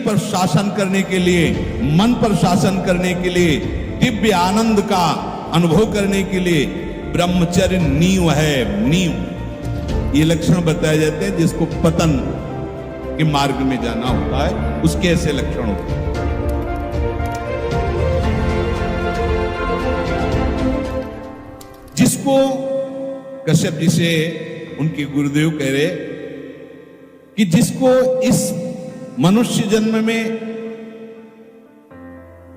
पर शासन करने के लिए, मन पर शासन करने के लिए, दिव्य आनंद का अनुभव करने के लिए ब्रह्मचर्य नींव है, नींव। ये लक्षण बताए जाते हैं जिसको पतन के मार्ग में जाना होता है, उसके ऐसे लक्षण होते हैं। जिसको कश्यप जी से उनके गुरुदेव कह रहे कि जिसको इस मनुष्य जन्म में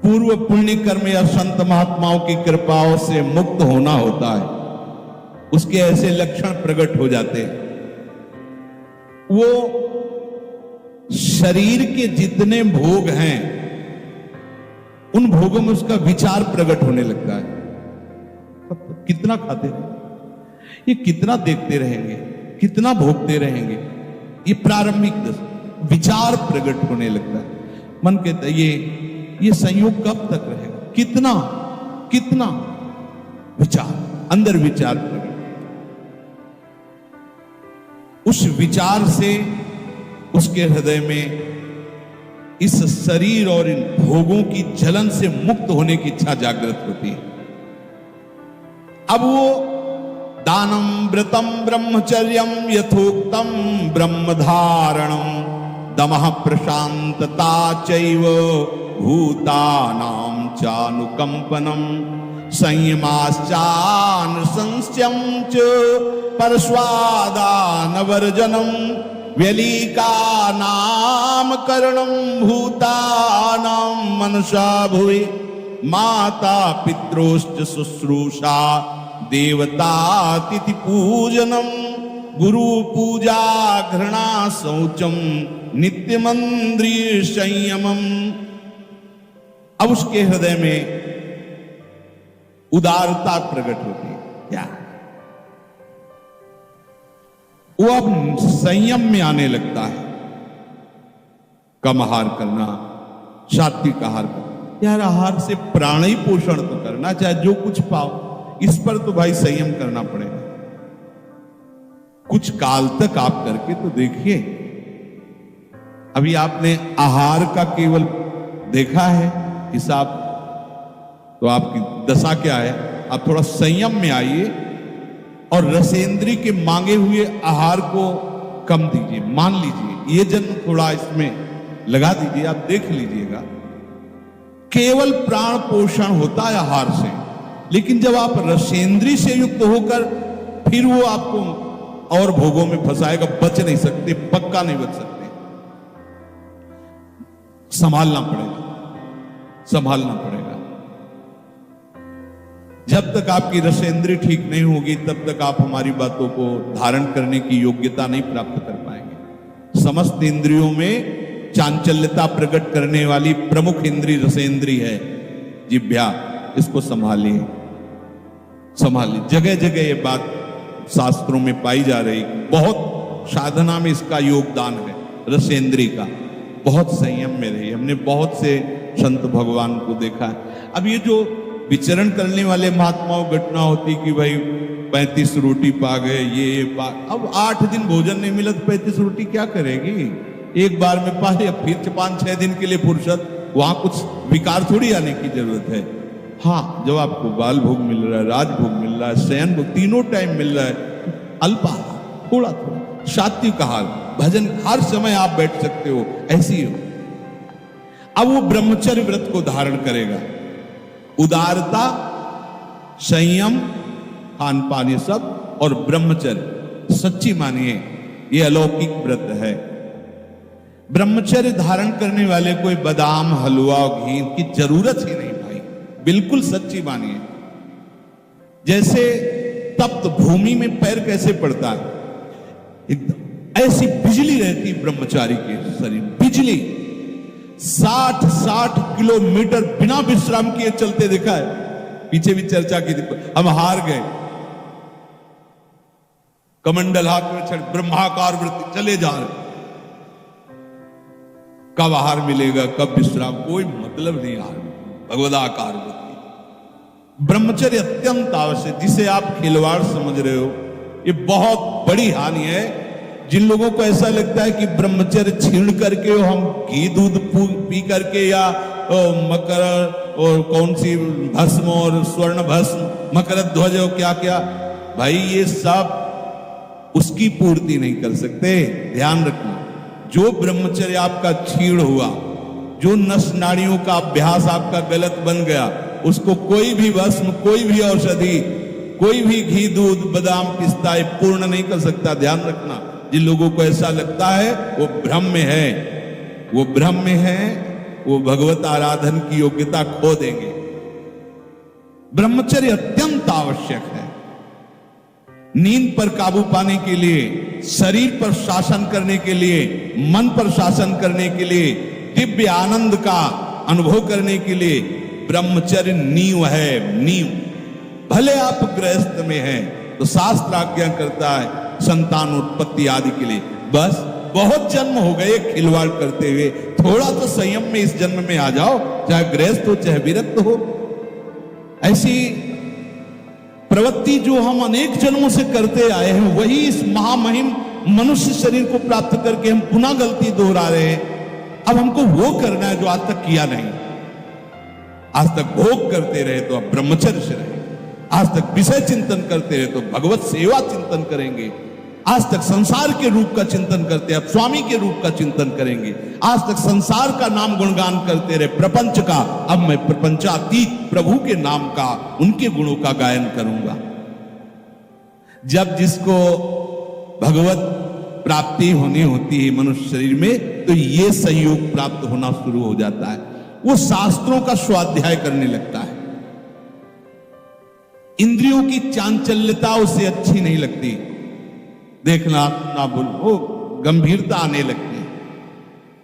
पूर्व पुण्य कर्म या संत महात्माओं की कृपाओं से मुक्त होना होता है, उसके ऐसे लक्षण प्रकट हो जाते हैं। वो शरीर के जितने भोग हैं उन भोगों में उसका विचार प्रकट होने लगता है। कितना खाते हैं, ये कितना देखते रहेंगे, कितना भोगते रहेंगे, ये प्रारंभिक विचार प्रकट होने लगता है। मन कहता है ये संयोग कब तक रहेगा, कितना कितना विचार, अंदर विचार प्रकट। उस विचार से उसके हृदय में इस शरीर और इन भोगों की जलन से मुक्त होने की इच्छा जागृत होती है। अब वो दानम व्रतम ब्रह्मचर्यम यथोक्तम ब्रह्मधारणम दमः प्रशांतता चैव भूतानां चानुकंपनम संयमाश्चान संस्यम च परस्वादानवर्जनम व्यलीका नाम करणम भूतानां मनसा भुवि माता पित्रोश्च शुश्रूषा देवता तिथि पूजनम गुरु पूजा घृणा शौचम नित्यमंद्रिय संयमम। अब उसके हृदय में उदारता प्रकट होती है। क्या वो अब संयम में आने लगता है। कम आहार करना, सात्विक आहार करना। यार आहार से प्राण ही पोषण तो करना, चाहे जो कुछ पाओ, इस पर तो भाई संयम करना पड़ेगा। कुछ काल तक आप करके तो देखिए। अभी आपने आहार का केवल देखा है हिसाब, तो आपकी दशा क्या है। आप थोड़ा संयम में आइए और रसेंद्री के मांगे हुए आहार को कम दीजिए। मान लीजिए ये जन्म थोड़ा इसमें लगा दीजिए, आप देख लीजिएगा। केवल प्राण पोषण होता है आहार से, लेकिन जब आप रसेंद्री से युक्त होकर फिर वो आपको और भोगों में फंसाएगा, बच नहीं सकते, पक्का नहीं बच सकते। संभालना पड़ेगा, संभालना पड़ेगा। जब तक आपकी रसेंद्री ठीक नहीं होगी तब तक आप हमारी बातों को धारण करने की योग्यता नहीं प्राप्त कर पाएंगे। समस्त इंद्रियों में चांचल्यता प्रकट करने वाली प्रमुख इंद्री रसेंद्री है जिह्वा। इसको संभालिए, संभालिए। जगह जगह ये बात शास्त्रों में पाई जा रही। बहुत साधना में इसका योगदान है रसेंद्री का। बहुत संयम में रही। हमने बहुत से संत भगवान को देखा है। अब ये जो विचरण करने वाले महात्माओं घटना होती कि भाई 35 रोटी पा गए, ये पा, अब 8 दिन भोजन नहीं मिला तो 35 रोटी क्या करेगी। एक बार में पा लिया, फिर 5-6 दिन के लिए फुर्सत, वहां कुछ विकार थोड़ी आने की जरूरत है। हाँ, जब आपको बाल भोग मिल रहा है, राजभोग मिल रहा है, शयन भोग तीनों टाइम मिल रहा है, अल्पाहार, थोड़ा थोड़ा, सात्विक आहार, भजन, हर समय आप बैठ सकते हो, ऐसी हो। अब वो ब्रह्मचर्य व्रत को धारण करेगा। उदारता, संयम, खान पान, ये सब, और ब्रह्मचर्य। सच्ची मानिए ये अलौकिक व्रत है। ब्रह्मचर्य धारण करने वाले कोई बादाम, हलवा और घी की जरूरत ही नहीं भाई, बिल्कुल सच्ची मानिए। जैसे तप्त भूमि में पैर कैसे पड़ता है, एकदम ऐसी बिजली रहती ब्रह्मचारी के शरीर, बिजली। 60 किलोमीटर बिना विश्राम किए चलते देखा है। पीछे भी चर्चा की थी, हम हार गए। कमंडल हाथ में छड़, ब्रह्माकार वृत्ति, चले जा रहे। कब आहार मिलेगा, कब विश्राम, कोई मतलब नहीं। आहार भगवदाकार वृत्ति, ब्रह्मचर्य अत्यंत आवश्यक। जिसे आप खिलवाड़ समझ रहे हो, ये बहुत बड़ी हानि है जिन लोगों को ऐसा लगता है कि ब्रह्मचर्य छीण करके हम घी दूध पी करके या मकर और कौन सी भस्म और स्वर्ण भस्म मकर ध्वज और क्या क्या, भाई ये सब उसकी पूर्ति नहीं कर सकते। ध्यान रखना, जो ब्रह्मचर्य आपका छीण हुआ, जो नस नाड़ियों का अभ्यास आपका गलत बन गया, उसको कोई भी भस्म, कोई भी औषधि, कोई भी घी दूध बादाम पिस्ता पूर्ण नहीं कर सकता। ध्यान रखना, जिन लोगों को ऐसा लगता है वो भ्रम में है, वो भ्रम में है, वो भगवत आराधन की योग्यता खो देंगे। ब्रह्मचर्य अत्यंत आवश्यक है। नींद पर काबू पाने के लिए, शरीर पर शासन करने के लिए, मन पर शासन करने के लिए, दिव्य आनंद का अनुभव करने के लिए ब्रह्मचर्य नींव है, नींव। भले आप गृहस्थ में हैं तो शास्त्र आज्ञा करता है संतान उत्पत्ति आदि के लिए, बस बहुत जन्म हो गए खिलवाड़ करते हुए, थोड़ा तो संयम में इस जन्म में आ जाओ, चाहे गृहस्थ हो चाहे विरक्त हो। ऐसी प्रवृत्ति जो हम अनेक जन्मों से करते आए हैं, वही इस महामहिम मनुष्य शरीर को प्राप्त करके हम पुनः गलती दोहरा रहे हैं। अब हमको वो करना है जो आज तक किया नहीं। आज तक भोग करते रहे तो अब ब्रह्मचर्य से रहे, आज तक विषय चिंतन करते रहे तो भगवत सेवा चिंतन करेंगे, आज तक संसार के रूप का चिंतन करते अब स्वामी के रूप का चिंतन करेंगे, आज तक संसार का नाम गुणगान करते रहे, प्रपंच का, अब मैं प्रपंचातीत प्रभु के नाम का, उनके गुणों का गायन करूंगा। जब जिसको भगवत प्राप्ति होनी होती है मनुष्य शरीर में, तो ये संयोग प्राप्त होना शुरू हो जाता है। वो शास्त्रों का स्वाध्याय करने लगता है। इंद्रियों की चांचल्यता उसे अच्छी नहीं लगती, देखना ना भूलो, गंभीरता आने लगती है।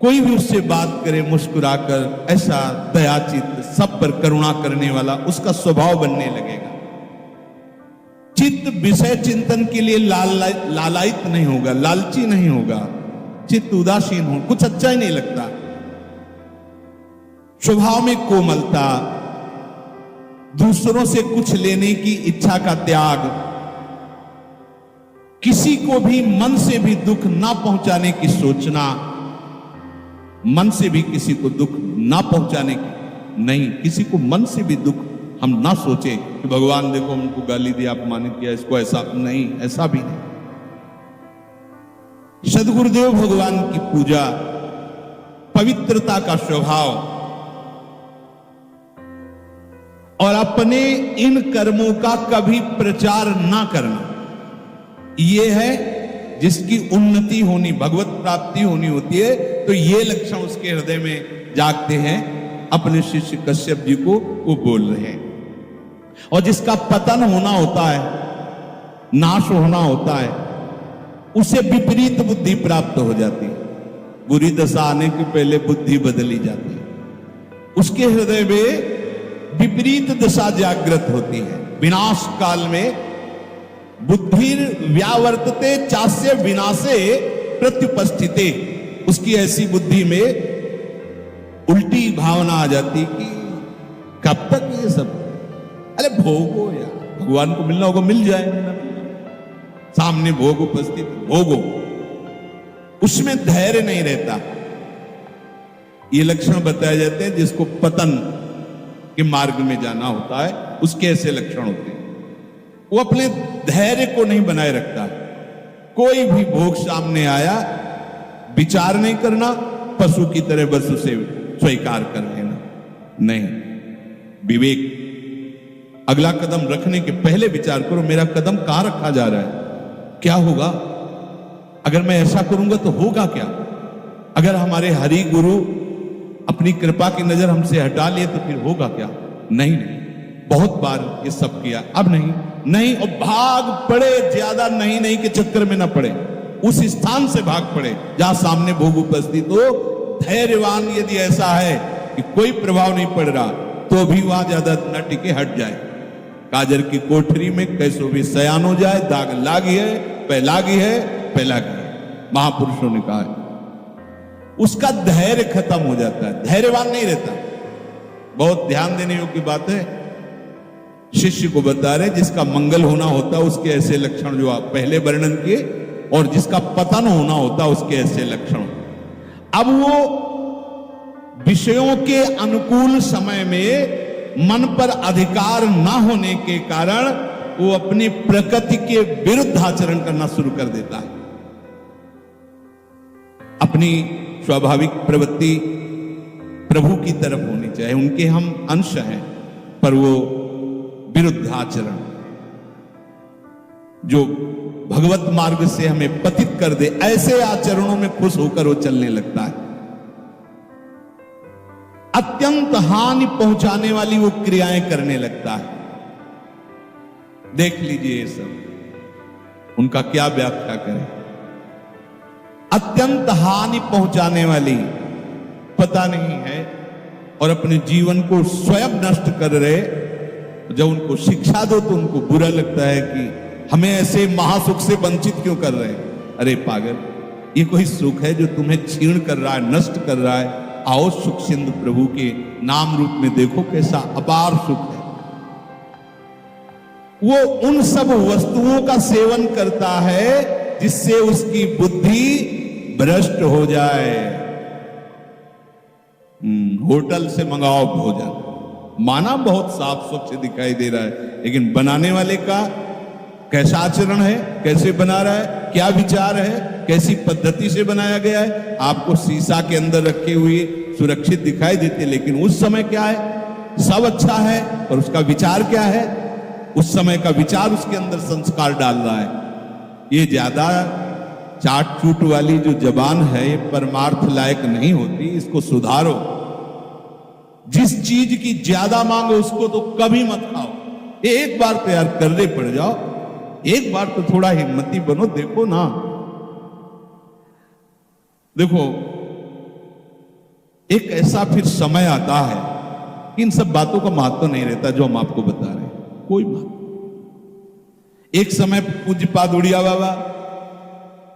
कोई भी उससे बात करे मुस्कुराकर, ऐसा दयाचित, सब पर करुणा करने वाला उसका स्वभाव बनने लगेगा। चित्त विषय चिंतन के लिए लालायित नहीं होगा, लालची नहीं होगा, चित्त उदासीन हो, कुछ अच्छा ही नहीं लगता। स्वभाव में कोमलता, दूसरों से कुछ लेने की इच्छा का त्याग, किसी को भी मन से भी दुख ना पहुंचाने की सोचना, मन से भी किसी को दुख ना पहुंचाने की नहीं, किसी को मन से भी दुख हम ना सोचे कि भगवान देखो हमको गाली दिया, अपमानित किया, इसको ऐसा नहीं, ऐसा भी नहीं। सद्गुरुदेव भगवान की पूजा, पवित्रता का स्वभाव और अपने इन कर्मों का कभी प्रचार ना करना, ये है जिसकी उन्नति होनी, भगवत प्राप्ति होनी होती है। तो ये लक्षण उसके हृदय में जागते हैं। अपने शिष्य कश्यप जी को वो बोल रहे हैं। और जिसका पतन होना होता है, नाश होना होता है, उसे विपरीत बुद्धि प्राप्त हो जाती है। बुरी दशा आने के पहले बुद्धि बदली जाती है। उसके हृदय में विपरीत दशा जागृत होती है। विनाश काल में बुद्धि व्यावर्तते चास्य विनाशे प्रत्युपस्थिते, उसकी ऐसी बुद्धि में उल्टी भावना आ जाती कि कब तक ये सब, अरे भोगो यार, भगवान को मिलना होगा मिल जाए, सामने भोग उपस्थित, भोगो, उसमें धैर्य नहीं रहता। ये लक्षण बताए जाते हैं जिसको पतन के मार्ग में जाना होता है, उसके ऐसे लक्षण होते हैं। वो अपने धैर्य को नहीं बनाए रखता। कोई भी भोग सामने आया, विचार नहीं करना, पशु की तरह बस उसे स्वीकार कर लेना, नहीं, विवेक। अगला कदम रखने के पहले विचार करो, मेरा कदम कहां रखा जा रहा है, क्या होगा, अगर मैं ऐसा करूंगा तो होगा क्या। अगर हमारे हरि गुरु अपनी कृपा की नजर हमसे हटा लिए तो फिर होगा क्या। नहीं, बहुत बार ये सब किया, अब नहीं, नहीं, और भाग पड़े, ज्यादा नहीं नहीं के चक्कर में ना पड़े, उस स्थान से भाग पड़े जहां सामने भोग उपस्थित हो। धैर्यवान यदि ऐसा है कि कोई प्रभाव नहीं पड़ रहा, तो भी वहां ज्यादा न टिके, हट जाए। काजर की कोठरी में कैसो भी सयान हो जाए, दाग लागी है, पहलागी है, पहलागी है, महापुरुषों ने कहा है। उसका धैर्य खत्म हो जाता है, धैर्यवान नहीं रहता। बहुत ध्यान देने योग्य बात है। शिष्य को बता रहे जिसका मंगल होना होता है, उसके ऐसे लक्षण जो आप पहले वर्णन किए, और जिसका पतन होना होता उसके ऐसे लक्षण। अब वो विषयों के अनुकूल समय में मन पर अधिकार ना होने के कारण वो अपनी प्रकृति के विरुद्ध आचरण करना शुरू कर देता है। अपनी स्वाभाविक प्रवृत्ति प्रभु की तरफ होनी चाहिए, उनके हम अंश हैं, पर वो विरुद्ध आचरण जो भगवत मार्ग से हमें पतित कर दे, ऐसे आचरणों में खुश होकर वो चलने लगता है। अत्यंत हानि पहुंचाने वाली वो क्रियाएं करने लगता है। देख लीजिए ये सब, उनका क्या व्याख्या करें। अत्यंत हानि पहुंचाने वाली, पता नहीं है, और अपने जीवन को स्वयं नष्ट कर रहे। जब उनको शिक्षा दो तो उनको बुरा लगता है कि हमें ऐसे महासुख से वंचित क्यों कर रहे हैं। अरे पागल, ये कोई सुख है जो तुम्हें क्षीण कर रहा है, नष्ट कर रहा है। आओ सुख सिंधु प्रभु के नाम रूप में देखो, कैसा अपार सुख है। वो उन सब वस्तुओं का सेवन करता है जिससे उसकी बुद्धि भ्रष्ट हो जाए। होटल से मंगाओ भोजन, माना बहुत साफ स्वच्छ दिखाई दे रहा है, लेकिन बनाने वाले का कैसा आचरण है, कैसे बना रहा है, क्या विचार है, कैसी पद्धति से बनाया गया है। आपको शीशा के अंदर रखे हुए सुरक्षित दिखाई देते, लेकिन उस समय क्या है, सब अच्छा है, और उसका विचार क्या है, उस समय का विचार उसके अंदर संस्कार डाल रहा है। ये ज्यादा चाट चूट वाली जो जबान है, ये परमार्थ लायक नहीं होती, इसको सुधारो। जिस चीज की ज्यादा मांग है उसको तो कभी मत खाओ। एक बार तो यार कर्रे पड़ जाओ, एक बार तो थोड़ा हिम्मती बनो। देखो ना, देखो एक ऐसा फिर समय आता है कि इन सब बातों का महत्व नहीं रहता जो हम आपको बता रहे हैं, कोई महत्व। एक समय पूज्यपाद उड़िया बाबा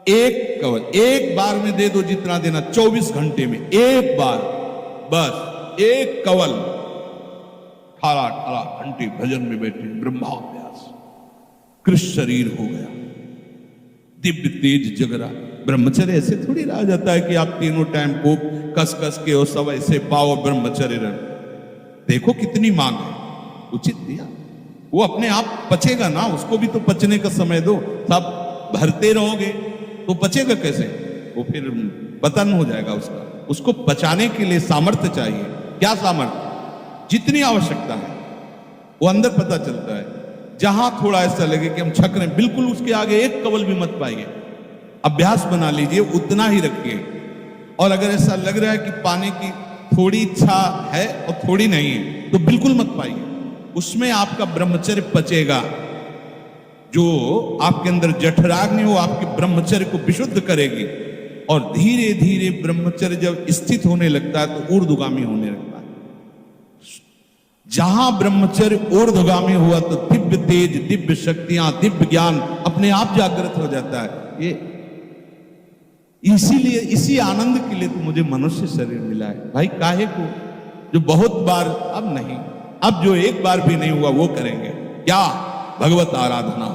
एक कवल एक बार में दे दो, जितना देना, 24 घंटे में एक बार, बस एक कवल। 18 घंटे भजन में बैठे, ब्रह्माभ्यास, कृष्ण शरीर हो गया, दिव्य तेज जगरा। ब्रह्मचर्य ऐसे थोड़ी रहा जाता है कि आप तीनों टाइम को कस कस के और सब ऐसे पाओ ब्रह्मचर्य रह। देखो कितनी मांग है, उचित दिया। वो अपने आप पचेगा ना, उसको भी तो पचने का समय दो। सब भरते रहोगे तो पचेगा कैसे, वो फिर पतन हो जाएगा उसका। उसको पचाने के लिए सामर्थ्य चाहिए। क्या सामर्थ्य, जितनी आवश्यकता है वो अंदर पता चलता है। जहां थोड़ा ऐसा लगे कि हम छक रहे हैं, बिल्कुल उसके आगे एक कवल भी मत पाइए। अभ्यास बना लीजिए, उतना ही रखिए। और अगर ऐसा लग रहा है कि पाने की थोड़ी इच्छा है और थोड़ी नहीं है, तो बिल्कुल मत पाइए। उसमें आपका ब्रह्मचर्य पचेगा। जो आपके अंदर जठराग्नि, वो आपके ब्रह्मचर्य को विशुद्ध करेगी। और धीरे धीरे ब्रह्मचर्य जब स्थित होने लगता है तो ऊर्ध्वगामी होने लगता है। जहां ब्रह्मचर्य ऊर्ध्वगामी हुआ तो दिव्य तेज, दिव्य शक्तियां, दिव्य ज्ञान अपने आप जागृत हो जाता है। ये इसीलिए, इसी आनंद के लिए तो मुझे मनुष्य शरीर मिला है भाई। काहे को, जो बहुत बार, अब नहीं, अब जो एक बार भी नहीं हुआ वो करेंगे। क्या, भगवत आराधना,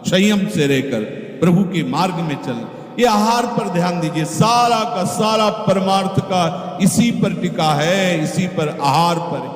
संयम से रहकर प्रभु के मार्ग में चल। ये आहार पर ध्यान दीजिए, सारा का सारा परमार्थ का इसी पर टिका है, इसी पर, आहार पर।